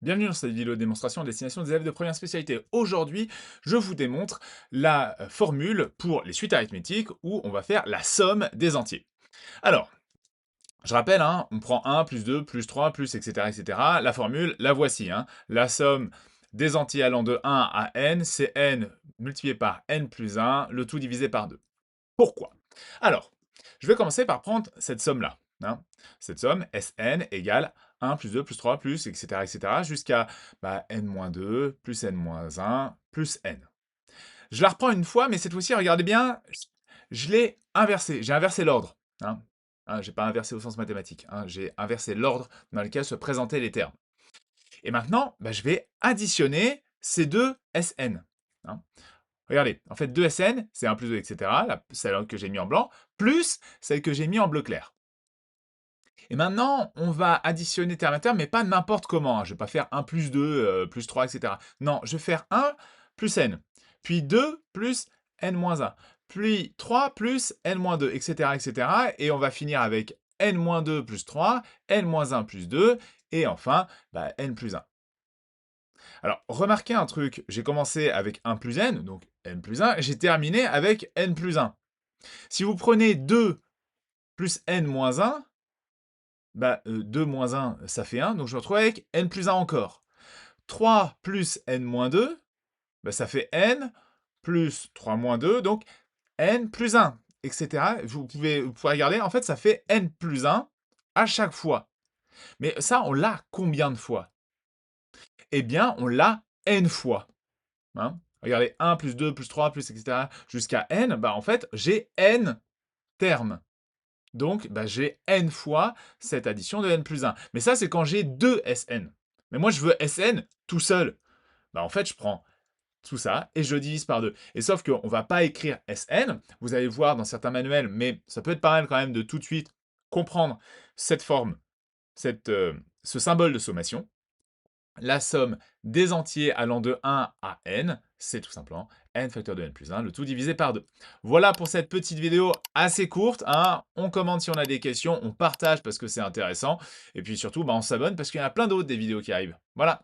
Bienvenue dans cette vidéo de démonstration à destination des élèves de première spécialité. Aujourd'hui, je vous démontre la formule pour les suites arithmétiques où on va faire la somme des entiers. Alors, je rappelle, hein, on prend 1 plus 2 plus 3 plus etc. etc. La formule, la voici. Hein. La somme des entiers allant de 1 à n, c'est n multiplié par n plus 1, le tout divisé par 2. Pourquoi? Alors, je vais commencer par prendre cette somme-là. Hein. Cette somme, Sn égale 1 plus 2 plus 3 plus, etc. jusqu'à n-2 plus n-1 plus n. Je la reprends une fois, mais cette fois-ci, regardez bien, je l'ai inversé. J'ai inversé l'ordre. Hein. Hein, j'ai pas inversé au sens mathématique. Hein. J'ai inversé l'ordre dans lequel se présentaient les termes. Et maintenant, je vais additionner ces deux Sn. Hein. Regardez, en fait, 2Sn, c'est 1 plus 2, etc., celle que j'ai mis en blanc, plus celle que j'ai mis en bleu clair. Et maintenant, on va additionner terme à terme, mais pas n'importe comment. Hein. Je ne vais pas faire 1 plus 2, plus 3, etc. Non, je vais faire 1 plus n, puis 2 plus n-1, puis 3 plus n-2, etc. Et on va finir avec n-2 plus 3, n-1 plus 2, et enfin, n plus 1. Alors, remarquez un truc, j'ai commencé avec 1 plus n, donc n plus 1, et j'ai terminé avec n plus 1. Si vous prenez 2 plus n moins 1, 2 moins 1, ça fait 1, donc je me retrouve avec n plus 1 encore. 3 plus n moins 2, ça fait n plus 3 moins 2, donc n plus 1, etc. Vous pouvez regarder, en fait, ça fait n plus 1 à chaque fois. Mais ça, on l'a combien de fois? Eh bien, on l'a n fois. Hein. Regardez, 1 plus 2 plus 3 plus etc. jusqu'à n, en fait, j'ai n termes. Donc, j'ai n fois cette addition de n plus 1. Mais ça, c'est quand j'ai 2 Sn. Mais moi, je veux Sn tout seul. En fait, je prends tout ça et je le divise par 2. Et sauf qu'on ne va pas écrire Sn. Vous allez voir dans certains manuels, mais ça peut être pas mal quand même de tout de suite comprendre cette forme, ce symbole de sommation. La somme des entiers allant de 1 à n, c'est tout simplement n facteur de n plus 1, le tout divisé par 2. Voilà pour cette petite vidéo assez courte. Hein. On commente si on a des questions, on partage parce que c'est intéressant. Et puis surtout, on s'abonne parce qu'il y en a plein d'autres des vidéos qui arrivent. Voilà.